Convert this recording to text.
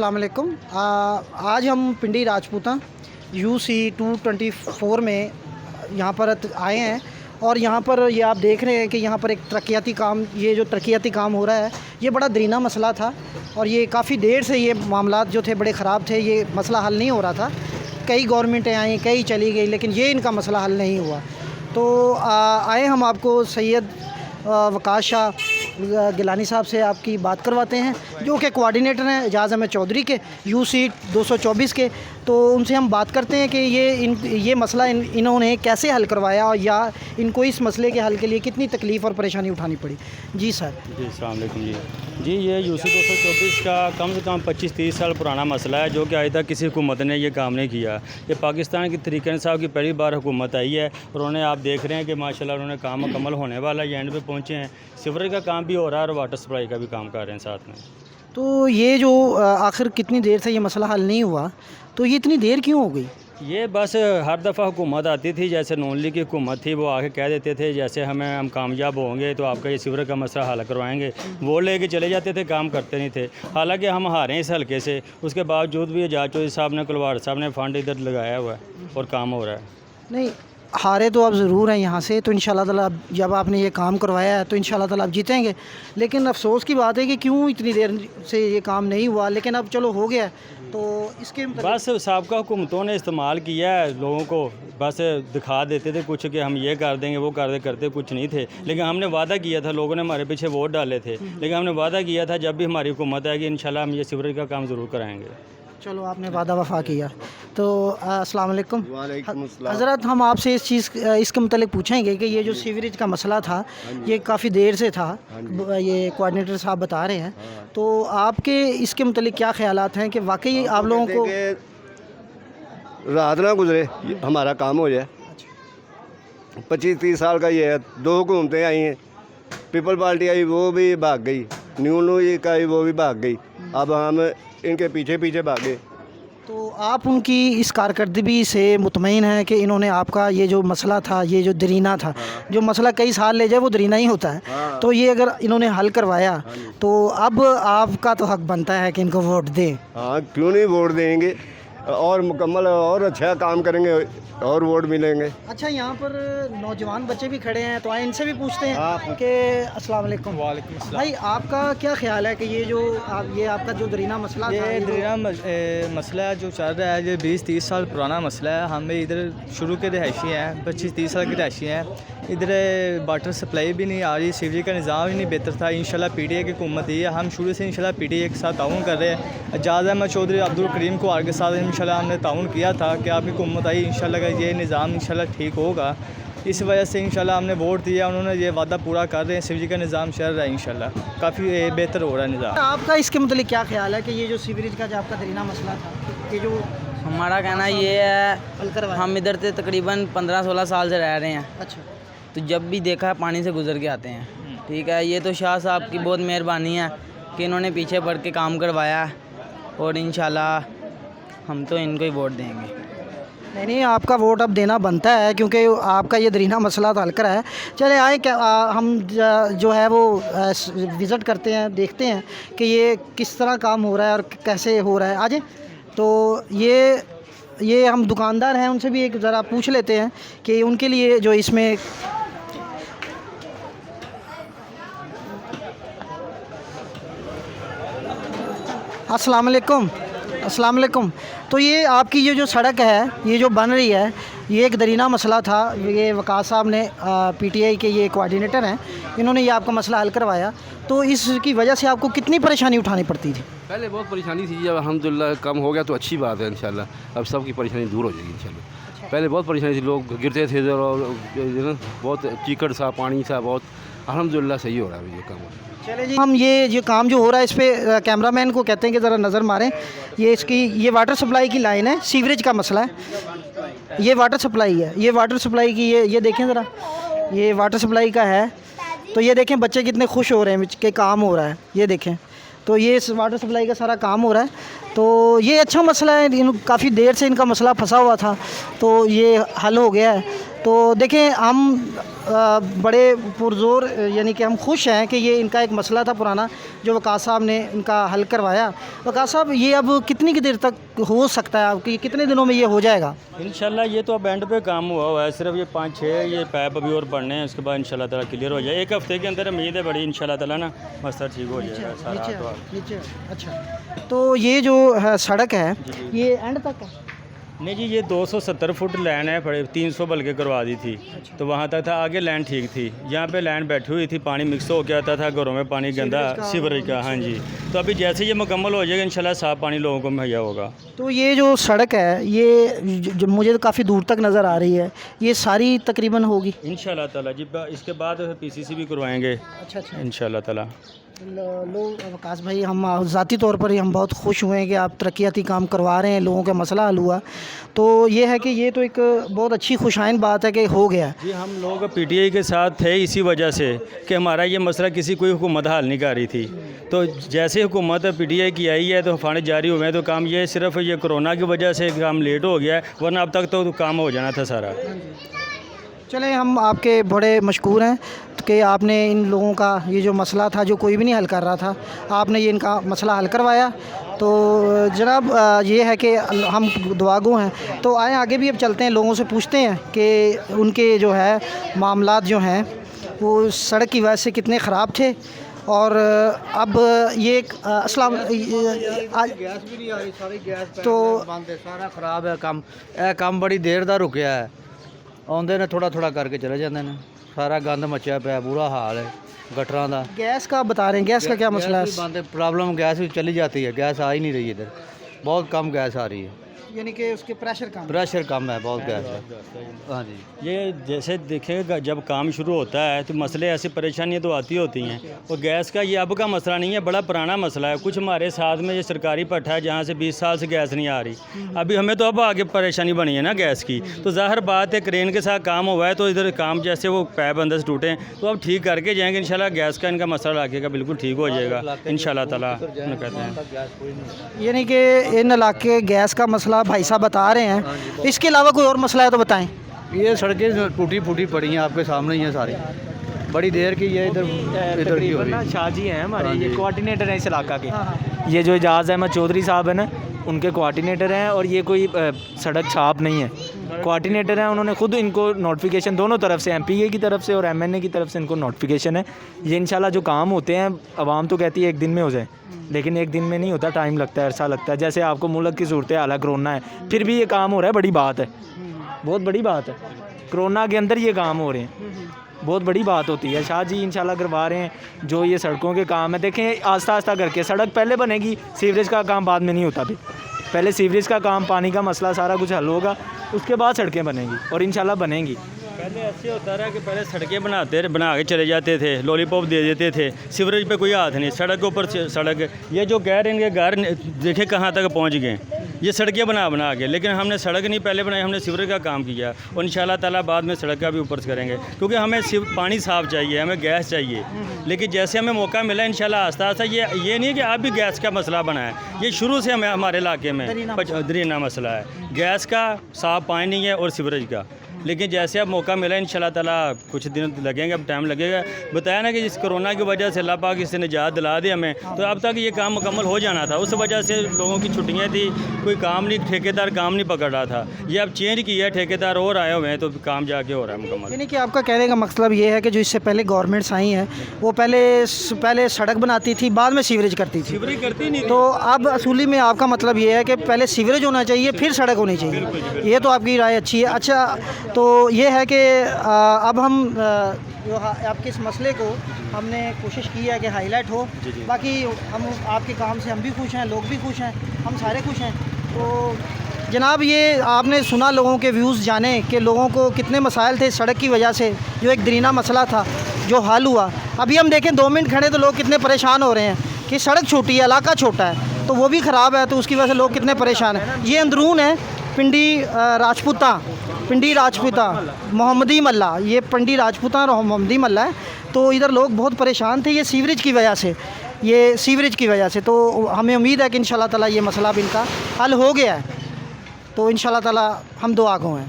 अस्सलाम वालेकुम। आज हम पिंडी राजपूता UC 224 में यहाँ पर आए हैं और यहाँ पर ये आप देख रहे हैं कि यहाँ पर एक तरक्याती काम, ये जो तरक्याती काम हो रहा है ये बड़ा दरीना मसला था और ये काफ़ी देर से ये मामलात जो थे बड़े ख़राब थे, ये मसला हल नहीं हो रहा था। कई गवर्नमेंटें आई, कई चली गई, लेकिन ये इनका मसला हल नहीं हुआ। तो आए हम आपको सैयद वकास शाह गिलानी साहब से आपकी बात करवाते हैं, जो कि कोऑर्डिनेटर हैं एजाज़ अहमद चौधरी के UC 224 के। तो उनसे हम बात करते हैं कि ये मसला इन्होंने कैसे हल करवाया और या इनको इस मसले के हल के लिए कितनी तकलीफ़ और परेशानी उठानी पड़ी। जी सर। जी अस्सलाम वालेकुम। जी ये UC 224 का कम से कम 25-30 साल पुराना मसला है, जो कि आज तक किसी हुकूमत ने ये काम नहीं किया। ये पाकिस्तान की तरीक़े साहब की पहली बार हुकूमत आई है और उन्होंने, आप देख रहे हैं कि माशाल्लाह उन्होंने काम मुकम्मल होने वाला है, एंड पे पहुँचे हैं। सीवरेज का काम भी हो रहा है और वाटर सप्लाई का भी काम कर रहे हैं साथ में। तो ये जो आखिर कितनी देर से ये मसला हल नहीं हुआ, तो ये इतनी देर क्यों हो गई? ये बस हर दफ़ा हुकूमत आती थी, जैसे नून लीग की हुकूमत थी, वो आके कह देते थे जैसे हम कामयाब होंगे तो आपका ये सीवरेज का मसला हल करवाएंगे। वो लेके चले जाते थे, काम करते नहीं थे। हालांकि हम हारे इस हल्के से, उसके बावजूद भी एजाज चौधरी साहब ने, कुलवाड़ साहब ने फंड इधर लगाया हुआ है और काम हो रहा है। नहीं, हारे तो आप ज़रूर हैं यहाँ से, तो इंशाल्लाह ताला जब आपने ये काम करवाया है तो इंशाल्लाह ताला आप जीतेंगे। लेकिन अफसोस की बात है कि क्यों इतनी देर से ये काम नहीं हुआ, लेकिन अब चलो हो गया है। तो इसके बस साबका हुकूमतों ने इस्तेमाल किया है लोगों को, बस दिखा देते थे कुछ कि हम ये कर देंगे, वो कर दे, करते कुछ नहीं थे। लेकिन हमने वादा किया था, लोगों ने हमारे पीछे वोट डाले थे, लेकिन हमने वादा किया था जब भी हमारी हुकूमत आएगी इंशाल्लाह हम ये सीवरेज का काम ज़रूर कराएँगे। चलो आपने वादा वफा किया। तो अस्सलाम वालेकुम। वालेकुम अस्सलाम। हज़रत, हम आपसे इसके मतलब पूछेंगे कि ये जो सीवरेज का मसला था ये काफ़ी देर से था, ये कोऑर्डिनेटर साहब बता रहे हैं। तो आपके इसके मतलब क्या ख्यालात हैं कि वाकई आप लोगों को रात ना गुजरे हमारा काम हो जाए। 25-30 साल का ये है, 2 हुकूमतें आई हैं, पीपल पार्टी आई वो भी भाग गई, न्यू लीग आई वो भी भाग गई, अब हम इनके पीछे पीछे भागे। तो आप उनकी इस कारकर्दगी से मुतमईन हैं कि इन्होंने आपका ये जो मसला था, ये जो दरीना था, जो मसला कई साल ले जाए वो दरीना ही होता है, तो ये अगर इन्होंने हल करवाया तो अब आपका तो हक बनता है कि इनको वोट दें। हाँ, क्यों नहीं वोट देंगे, और मुकम्मल और अच्छा काम करेंगे और वोट मिलेंगे। अच्छा, यहाँ पर नौजवान बच्चे भी खड़े हैं, तो आए इनसे भी पूछते हैं कि अस्सलाम वालेकुम। वालेकुम अस्सलाम। भाई, आपका क्या ख्याल है कि ये जो ये आपका जो दरीना मसला था, ये दरीना मसला जो चल रहा है, ये 20-30 साल पुराना मसला है। हम इधर शुरू के रहायशी हैं, 25-30 साल के रहायशी हैं। इधर वाटर सप्लाई भी नहीं आ रही, सीवरेज का निज़ाम भी नहीं बेहतर था। इंशाल्लाह PTI की हुकूमत ही है, हम शुरू से इंशाल्लाह PTI के साथ ताउन कर रहे हैं। एजाज़ अहमद चौधरी, अब्दुल करीम कुहार के साथ इंशाल्लाह हमने ताउन किया था कि आपकी हुकूमत आई, इंशाल्लाह का ये निज़ाम इंशाल्लाह ठीक होगा। इस वजह से इंशाल्लाह हमने वोट दिया, उन्होंने ये वादा पूरा कर रहे हैं। सीवरेज का निज़ाम चल रहा है, इंशाल्लाह काफ़ी बेहतर हो रहा है निज़ाम। आपका इसके मतलब क्या ख्याल है कि ये जो सीवरेज का जो आपका दरीना मसला था, ये जो हमारा कहना ये है, हम इधर से तकरीबन 15-16 साल से रह रहे हैं। अच्छा, तो जब भी देखा है पानी से गुजर के आते हैं। ठीक है, ये तो शाह साहब की बहुत मेहरबानी है कि इन्होंने पीछे पड़ के काम करवाया और इंशाल्लाह हम तो इनको ही वोट देंगे। नहीं, आपका वोट अब देना बनता है क्योंकि आपका ये दरीना मसला तो हल करा है। चले आए क्या हम जो है वो विज़िट करते हैं, देखते हैं कि ये किस तरह काम हो रहा है और कैसे हो रहा है। आज तो ये हम दुकानदार हैं, उनसे भी एक ज़रा पूछ लेते हैं कि उनके लिए जो इसमें अस्सलाम वालेकुम। अस्सलाम वालेकुम। तो ये आपकी ये जो सड़क है, ये जो बन रही है, ये एक दरीना मसला था। ये वकास साहब ने PTI के ये कोऑर्डिनेटर हैं, इन्होंने ये आपका मसला हल करवाया। तो इसकी वजह से आपको कितनी परेशानी उठानी पड़ती थी? पहले बहुत परेशानी थी, जब अल्हम्दुलिल्लाह कम हो गया तो अच्छी बात है। इंशाल्लाह अब सबकी परेशानी दूर हो जाएगी इंशाल्लाह। पहले बहुत परेशानी थी, लोग गिरते थे इधर और बहुत चीकड़ सा, पानी सा, बहुत अल्हम्दुलिल्लाह सही हो रहा है ये काम। चले जी, हम ये काम जो हो रहा है इस पर कैमरामैन को कहते हैं कि ज़रा नज़र मारें। ये इसकी ये वाटर सप्लाई की लाइन है, सीवरेज का मसला है, ये वाटर सप्लाई है, ये वाटर सप्लाई की ये देखें ज़रा, ये वाटर सप्लाई का है। तो ये देखें बच्चे कितने खुश हो रहे हैं कि काम हो रहा है, ये देखें। तो ये इस वाटर सप्लाई का सारा काम हो रहा है। तो ये अच्छा मसला है, काफ़ी देर से इनका मसला फंसा हुआ था, तो ये हल हो गया है। तो देखें, हम बड़े पुरजोर यानी कि हम खुश हैं कि ये इनका एक मसला था पुराना जो वकास साहब ने इनका हल करवाया। वकास साहब, ये अब कितनी की देर तक हो सकता है आपकी, कितने दिनों में ये हो जाएगा? इंशाल्लाह ये तो अब एंड पे काम हुआ है, सिर्फ ये 5-6 ये पाइप अभी और पड़ने हैं, उसके बाद इंशाल्लाह ताला क्लियर हो जाए। एक हफ्ते के अंदर उम्मीद है बड़ी इंशाल्लाह ताला ना मसला ठीक हो जाएगा सारा। नीचे अच्छा, तो ये जो है सड़क है ये एंड तक है? नहीं जी, ये 270 फुट लाइन है, 300 बल्कि करवा दी थी तो वहाँ तक था, आगे लाइन ठीक थी। यहाँ पे लाइन बैठी हुई थी, पानी मिक्स हो गया था घरों में, पानी गंदा सीवरेज का। हाँ जी, तो अभी जैसे ये मुकम्मल हो जाएगा इंशाल्लाह साफ़ पानी लोगों को मुहैया होगा। तो ये जो सड़क है ये जो मुझे तो काफ़ी दूर तक नज़र आ रही है, ये सारी तकरीबन होगी इंशाल्लाह ताला जी। इसके बाद PCC भी करवाएंगे इंशाल्लाह ताला। लोग वकास भाई, हम ज़ाती तौर पर ही हम बहुत खुश हुए हैं कि आप तरक्याती काम करवा रहे हैं, लोगों का मसला हल हुआ। तो ये है कि ये तो एक बहुत अच्छी खुशाइन बात है कि हो गया। जी, हम लोग PTI के साथ थे इसी वजह से कि हमारा ये मसला किसी कोई हुकूमत हल नहीं कर रही थी। तो जैसे हुकूमत PTI की आई है तो फंड जारी हुए हैं, तो काम ये सिर्फ ये कोरोना की वजह से काम लेट हो गया है, वरना अब तक तो काम हो जाना था सारा। चलें, हम आपके बड़े मशकूर हैं कि आपने इन लोगों का ये जो मसला था जो कोई भी नहीं हल कर रहा था, आपने ये इनका मसला हल करवाया। तो जनाब ये है कि हम दुआगो हैं। तो आए आगे भी अब चलते हैं, लोगों से पूछते हैं कि उनके जो है मामलात जो हैं वो सड़क की वजह से कितने ख़राब थे। और अब ये अस्सलाम गैस भी नहीं आ रही, सारी गैस तो बंद है, सारा खराब है काम। ਇਹ ਕੰਮ ਬੜੀ ਦੇਰ ਦਾ ਰੁਕਿਆ ਹੈ, ਆਉਂਦੇ ਨੇ ਥੋੜਾ ਥੋੜਾ ਕਰਕੇ ਚਲੇ ਜਾਂਦੇ ਨੇ। ਸਾਰਾ ਗੰਦ ਮਚਿਆ ਪਿਆ, ਬੁਰਾ ਹਾਲ है गटरां ਦਾ। गैस का बता रहे हैं, गैस का क्या मसला है? बंद है, प्रॉब्लम गैस भी चली जाती है, गैस आ ही नहीं रही इधर, बहुत कम गैस आ रही है, यानी कि उसके प्रेशर कम? प्रेशर कम है, बहुत गैस है। हाँ जी, ये जैसे देखेगा जब काम शुरू होता है तो मसले ऐसी परेशानियां तो आती होती हैं। और गैस का ये अब का मसला नहीं है, बड़ा पुराना मसला है। कुछ हमारे साथ में ये सरकारी भट्ठा है जहाँ से 20 साल से गैस नहीं आ रही। अभी हमें तो अब आगे परेशानी बनी है ना गैस की, तो ज़ाहिर बात है क्रेन के साथ काम हुआ है तो इधर काम जैसे वो पैप अंदर से टूटे तो अब ठीक करके जाएंगे इंशाल्लाह। गैस का इनका मसला इलाके का बिल्कुल ठीक हो जाएगा इंशाल्लाह ताला, कहते हैं। यानी कि इन इलाके गैस का मसला भाई साहब बता रहे हैं, इसके अलावा कोई और मसला है तो बताएं। ये सड़कें टूटी फूटी पड़ी हैं, आपके सामने ही हैं सारी, बड़ी देर की ये इधर की हो रही है। शाह जी हैं हमारे, ये कोऑर्डिनेटर हैं इस इलाका के। ये जो एजाज़ अहमद चौधरी साहब हैं ना, उनके कोऑर्डिनेटर हैं। और ये कोई सड़क छाप नहीं है, कोऑर्डिनेटर हैं। उन्होंने खुद इनको नोटिफिकेशन दोनों तरफ से, MPA की तरफ से और MNA की तरफ से इनको नोटिफिकेशन है। ये इंशाल्लाह जो काम होते हैं, आवाम तो कहती है एक दिन में हो जाए, लेकिन एक दिन में नहीं होता, टाइम लगता है, अरसा लगता है। जैसे आपको मुल्क की सूरत हाल है, कोरोना है, फिर भी ये काम हो रहा है, बड़ी बात है, बहुत बड़ी बात है। कोरोना के अंदर ये काम हो रहे हैं, बहुत बड़ी बात होती है। शाह जी इंशाल्लाह करवा रहे हैं जो ये सड़कों के काम है। देखें आस्ता आस्ता करके सड़क पहले बनेगी, सीवरेज का काम बाद में नहीं होता। भी पहले सीवरेज का काम, पानी का मसला सारा कुछ हल होगा, उसके बाद सड़कें बनेंगी और इंशाल्लाह बनेंगी। पहले ऐसे होता रहा कि पहले सड़कें बना के चले जाते थे, लॉलीपॉप दे देते थे, सीवरेज पे कोई हाथ नहीं, सड़क के ऊपर सड़क। ये जो कह रहे हैं इनके घर देखे कहाँ तक पहुँच गए, ये सड़कें बना के। लेकिन हमने सड़क नहीं पहले बनाई, हमने सीवरेज का काम किया और इंशाल्लाह ताला बाद में सड़क का भी ऊपर से करेंगे, क्योंकि हमें पानी साफ़ चाहिए, हमें गैस चाहिए। लेकिन जैसे हमें मौका मिला इंशाल्लाह आस्ता आस्ता, ये नहीं कि आप भी गैस का मसला बना है, ये शुरू से हमें हमारे इलाके में दरीना मसला है, गैस का, साफ़ पानी नहीं है और सीवरेज का। लेकिन जैसे अब मौका मिला इंशाल्लाह ताला, कुछ दिन लगेंगे, अब टाइम लगेगा। बताया ना कि इस कोरोना की वजह से अल्लाह पाक इससे निजात दिला दे हमें, तो अब तक ये काम मुकम्मल हो जाना था। उस वजह से लोगों की छुट्टियां थी, कोई काम नहीं, ठेकेदार काम नहीं पकड़ रहा था। ये अब चेंज किया है, ठेकेदार और आए हुए हैं तो काम जाके हो रहा है मुकम्मल। यानी कि आपका कहने का मतलब ये है कि जो इससे पहले गवर्नमेंट्स आई हैं वो पहले सड़क बनाती थी, बाद में सीवरेज करती थी। सीवरेज करती नहीं, तो अब असूली में आपका मतलब ये है कि पहले सीवरेज होना चाहिए, फिर सड़क होनी चाहिए। ये तो आपकी राय अच्छी है। अच्छा, तो ये है कि अब हम जो आपके इस मसले को हमने कोशिश की है कि हाईलाइट हो। बाकी हम आपके काम से हम भी खुश हैं, लोग भी खुश हैं, हम सारे खुश हैं। तो जनाब ये आपने सुना, लोगों के व्यूज़ जाने कि लोगों को कितने मसाइल थे सड़क की वजह से, जो एक दरीना मसला था जो हल हुआ। अभी हम देखें 2 मिनट खड़े तो लोग कितने परेशान हो रहे हैं कि सड़क छोटी है, इलाका छोटा है, तो वो भी ख़राब है, तो उसकी वजह से लोग कितने परेशान हैं। ये अंदरून है पिंडी राजपूता मोहम्मदी मल्ला, ये पिंडी राजपूता और मोहम्मदी मल्ला है। तो इधर लोग बहुत परेशान थे ये सीवरेज की वजह से। तो हमें उम्मीद है कि इंशाल्लाह ताला ये मसला भी इनका हल हो गया है, तो इंशाल्लाह ताला हम दुआ को हैं।